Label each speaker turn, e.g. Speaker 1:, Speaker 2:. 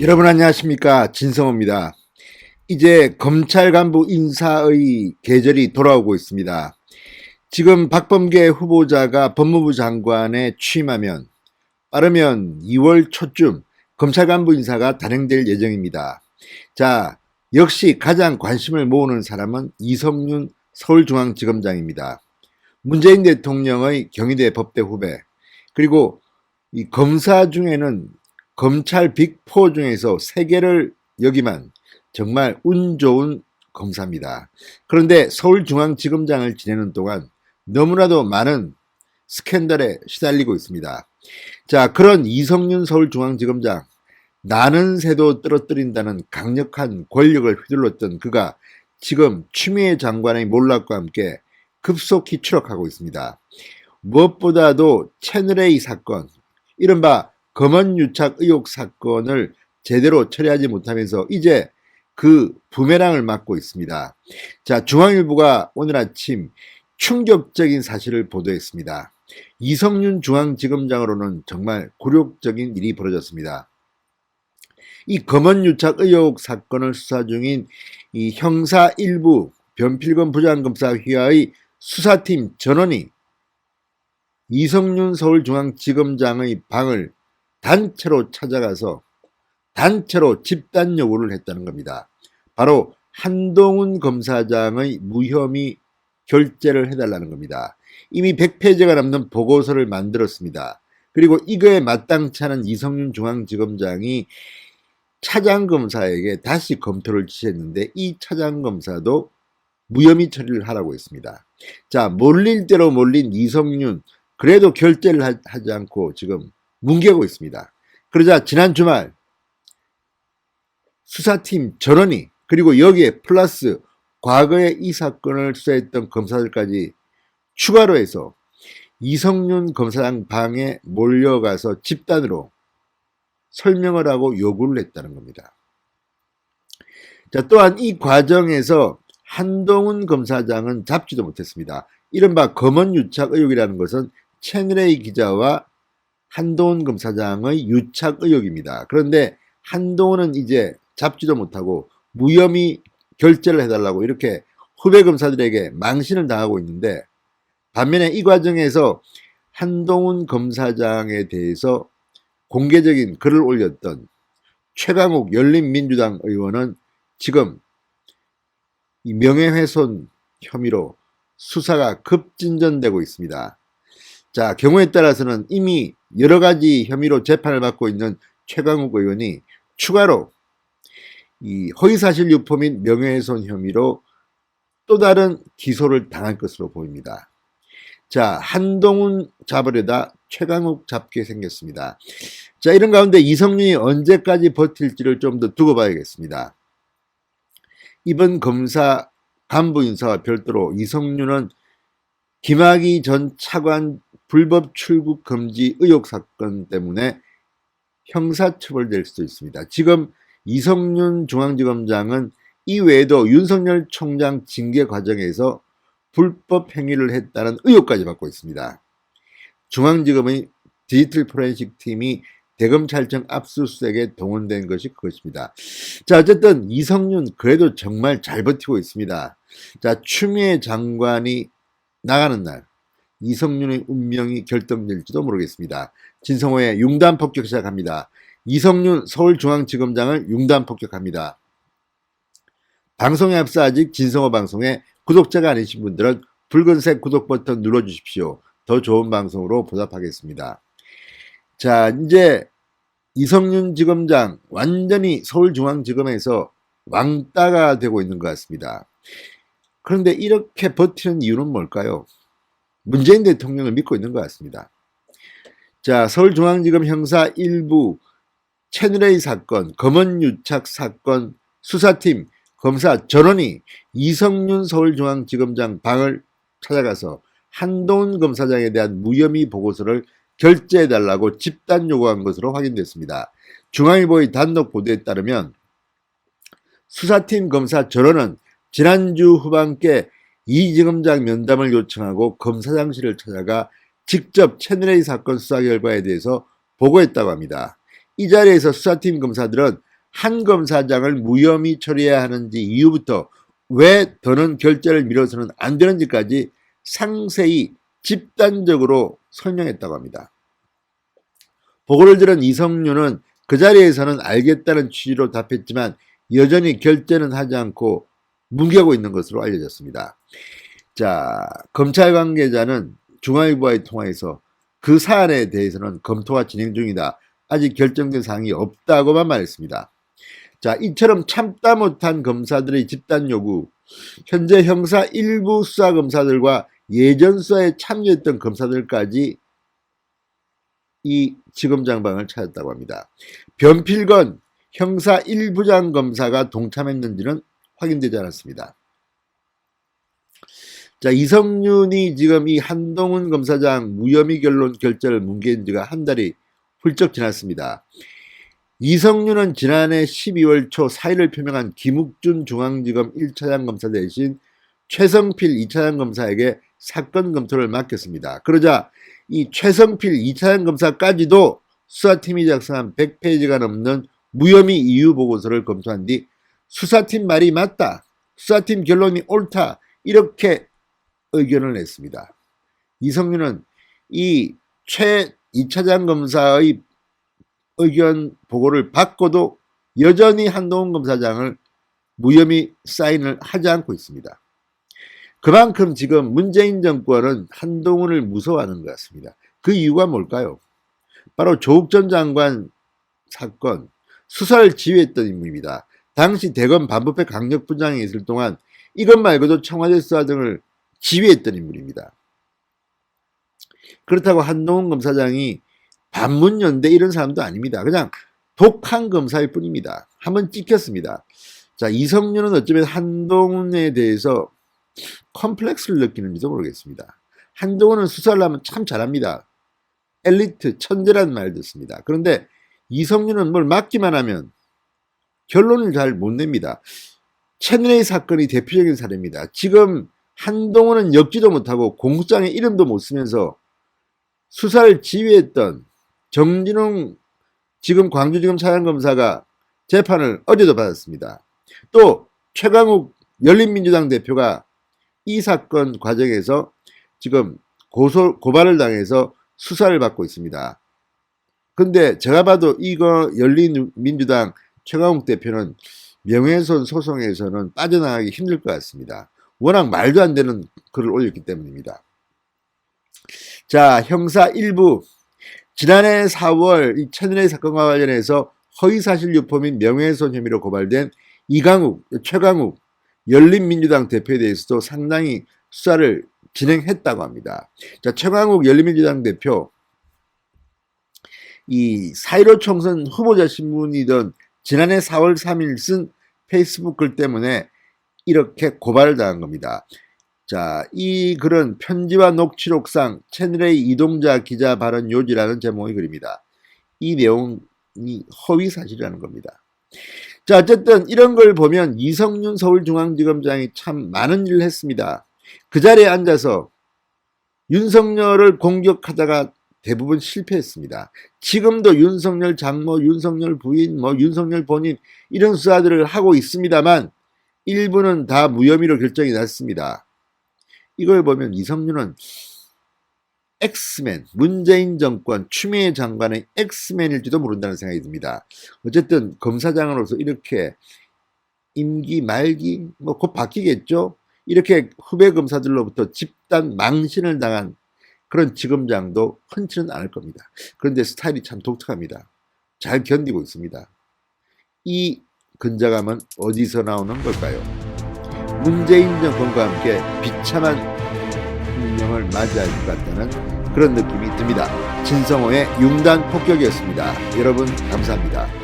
Speaker 1: 여러분 안녕하십니까, 진성호입니다. 이제 검찰 간부 인사의 계절이 돌아오고 있습니다. 지금 박범계 후보자가 법무부 장관에 취임하면 빠르면 2월 초쯤 검찰 간부 인사가 단행될 예정입니다. 자, 역시 가장 관심을 모으는 사람은 이성윤 서울중앙지검장입니다. 문재인 대통령의 경희대 법대 후배, 그리고 이 검사 중에는 검찰 빅4 중에서 3개를 여기만 정말 운 좋은 검사입니다. 그런데 서울중앙지검장을 지내는 동안 너무나도 많은 스캔들에 시달리고 있습니다. 자, 그런 이성윤 서울중앙지검장, 나는 새도 떨어뜨린다는 강력한 권력을 휘둘렀던 그가 지금 추미애 장관의 몰락과 함께 급속히 추락하고 있습니다. 무엇보다도 채널A 사건, 이른바 검언유착 의혹 사건을 제대로 처리하지 못하면서 이제 그 부메랑을 맞고 있습니다. 자, 중앙일보가 오늘 아침 충격적인 사실을 보도했습니다. 이성윤 중앙지검장으로는 정말 굴욕적인 일이 벌어졌습니다. 이 검언유착 의혹 사건을 수사 중인 이 형사 1부 변필건 부장검사회의 수사팀 전원이 이성윤 서울중앙지검장의 방을 단체로 찾아가서 단체로 집단 요구를 했다는 겁니다. 바로 한동훈 검사장의 무혐의 결재를 해달라는 겁니다. 이미 100페이지가 넘는 보고서를 만들었습니다. 그리고 이거에 마땅치 않은 이성윤 중앙지검장이 차장검사에게 다시 검토를 지시했는데 이 차장검사도 무혐의 처리를 하라고 했습니다. 자, 몰릴 대로 몰린 이성윤, 그래도 결재를 하지 않고 지금 뭉개고 있습니다. 그러자 지난 주말 수사팀 전원이, 그리고 여기에 플러스 과거에 이 사건을 수사했던 검사들까지 추가로 해서 이성윤 검사장 방에 몰려가서 집단으로 설명을 하고 요구를 했다는 겁니다. 자, 또한 이 과정에서 한동훈 검사장은 잡지도 못했습니다. 이른바 검언유착 의혹이라는 것은 채널A 기자와 한동훈 검사장의 유착 의혹입니다. 그런데 한동훈은 이제 잡지도 못하고 무혐의 결재를 해달라고 이렇게 후배 검사들에게 망신을 당하고 있는데, 반면에 이 과정에서 한동훈 검사장에 대해서 공개적인 글을 올렸던 최강욱 열린민주당 의원은 지금 이 명예훼손 혐의로 수사가 급진전되고 있습니다. 자, 경우에 따라서는 이미 여러 가지 혐의로 재판을 받고 있는 최강욱 의원이 추가로 이 허위사실 유포 및 명예훼손 혐의로 또 다른 기소를 당할 것으로 보입니다. 자, 한동훈 잡으려다 최강욱 잡게 생겼습니다. 자, 이런 가운데 이성윤이 언제까지 버틸지를 좀 더 두고 봐야겠습니다. 이번 검사 간부 인사와 별도로 이성윤은 김학의 전 차관 불법 출국 금지 의혹 사건 때문에 형사처벌될 수도 있습니다. 지금 이성윤 중앙지검장은 이외에도 윤석열 총장 징계 과정에서 불법 행위를 했다는 의혹까지 받고 있습니다. 중앙지검의 디지털 포렌식 팀이 대검찰청 압수수색에 동원된 것이 그것입니다. 자, 어쨌든 이성윤 그래도 정말 잘 버티고 있습니다. 자, 추미애 장관이 나가는 날 이성윤의 운명이 결정될지도 모르겠습니다. 진성호의 융단 폭격 시작합니다. 이성윤 서울중앙지검장을 융단 폭격합니다. 방송에 앞서 아직 진성호 방송에 구독자가 아니신 분들은 붉은색 구독 버튼 눌러주십시오. 더 좋은 방송으로 보답하겠습니다. 자, 이제 이성윤 지검장 완전히 서울중앙지검에서 왕따가 되고 있는 것 같습니다. 그런데 이렇게 버티는 이유는 뭘까요? 문재인 대통령을 믿고 있는 것 같습니다. 자, 서울중앙지검 형사 1부 채널A 사건, 검언유착 사건 수사팀 검사 전원이 이성윤 서울중앙지검장 방을 찾아가서 한동훈 검사장에 대한 무혐의 보고서를 결재해달라고 집단 요구한 것으로 확인됐습니다. 중앙일보의 단독 보도에 따르면 수사팀 검사 전원은 지난주 후반께 이 지검장 면담을 요청하고 검사장실을 찾아가 직접 채널A 사건 수사 결과에 대해서 보고했다고 합니다. 이 자리에서 수사팀 검사들은 한 검사장을 무혐의 처리해야 하는지 이유부터 왜 더는 결재를 미뤄서는 안 되는지까지 상세히 집단적으로 설명했다고 합니다. 보고를 들은 이성윤은 그 자리에서는 알겠다는 취지로 답했지만 여전히 결재는 하지 않고 뭉개고 있는 것으로 알려졌습니다. 자, 검찰 관계자는 중앙일보와의 통화에서 그 사안에 대해서는 검토가 진행 중이다. 아직 결정된 사항이 없다고만 말했습니다. 자, 이처럼 참다 못한 검사들의 집단 요구, 현재 형사 일부 수사검사들과 예전 수사에 참여했던 검사들까지 이 지검장방을 찾았다고 합니다. 변필건 형사 1부장 검사가 동참했는지는 확인되지 않았습니다. 자, 이성윤이 지금 이 한동훈 검사장 무혐의 결론 결재를 뭉갠 지가 한 달이 훌쩍 지났습니다. 이성윤은 지난해 12월 초 사의를 표명한 김욱준 중앙지검 1차장 검사 대신 최성필 2차장 검사에게 사건 검토를 맡겼습니다. 그러자 이 최성필 2차장 검사까지도 수사팀이 작성한 100페이지가 넘는 무혐의 이유 보고서를 검토한 뒤 수사팀 말이 맞다, 수사팀 결론이 옳다, 이렇게 의견을 냈습니다. 이성윤은 이 최 2차장 검사의 의견 보고를 받고도 여전히 한동훈 검사장을 무혐의 사인을 하지 않고 있습니다. 그만큼 지금 문재인 정권은 한동훈을 무서워하는 것 같습니다. 그 이유가 뭘까요? 바로 조국 전 장관 사건 수사를 지휘했던 인물입니다. 당시 대검 반부패 강력부장에 있을 동안 이것 말고도 청와대 수사 등을 지휘했던 인물입니다. 그렇다고 한동훈 검사장이 반문연대 이런 사람도 아닙니다. 그냥 독한 검사일 뿐입니다. 한번 찍혔습니다. 자, 이성윤은 어쩌면 한동훈에 대해서 컴플렉스를 느끼는지도 모르겠습니다. 한동훈은 수사를 하면 참 잘합니다. 엘리트, 천재란 말 듣습니다. 그런데 이성윤은 뭘 맡기만 하면 결론을 잘 못 냅니다. 최은혜 사건이 대표적인 사례입니다. 지금 한동훈은 엮지도 못하고 공소장에 이름도 못 쓰면서 수사를 지휘했던 정진웅 지금 광주지검 차장검사가 재판을 어제도 받았습니다. 또 최강욱 열린민주당 대표가 이 사건 과정에서 지금 고발을 당해서 수사를 받고 있습니다. 근데 제가 봐도 이거 열린민주당 최강욱 대표는 명예훼손 소송에서는 빠져나가기 힘들 것 같습니다. 워낙 말도 안 되는 글을 올렸기 때문입니다. 자, 형사 1부. 지난해 4월 이 최은혜 사건과 관련해서 허위사실 유포 및 명예훼손 혐의로 고발된 최강욱 열린민주당 대표에 대해서도 상당히 수사를 진행했다고 합니다. 자, 최강욱 열린민주당 대표 이 4.15 총선 후보자 신문이던 지난해 4월 3일 쓴 페이스북 글 때문에 이렇게 고발을 당한 겁니다. 자, 이 글은 편지와 녹취록상 채널의 이동자 기자 발언 요지라는 제목의 글입니다. 이 내용이 허위 사실이라는 겁니다. 자, 어쨌든 이런 걸 보면 이성윤 서울중앙지검장이 참 많은 일을 했습니다. 그 자리에 앉아서 윤석열을 공격하다가 대부분 실패했습니다. 지금도 윤석열 장모, 윤석열 부인, 윤석열 본인 이런 수사들을 하고 있습니다만 일부는 다 무혐의로 결정이 났습니다. 이걸 보면 이성윤은 엑스맨, 문재인 정권 추미애 장관의 엑스맨일지도 모른다는 생각이 듭니다. 어쨌든 검사장으로서 이렇게 임기 말기 곧 바뀌겠죠. 이렇게 후배 검사들로부터 집단 망신을 당한 그런 지검장도 흔치는 않을 겁니다. 그런데 스타일이 참 독특합니다. 잘 견디고 있습니다. 이 근자감은 어디서 나오는 걸까요? 문재인 정권과 함께 비참한 운명을 맞이할 것 같다는 그런 느낌이 듭니다. 진성호의 융단 폭격이었습니다. 여러분 감사합니다.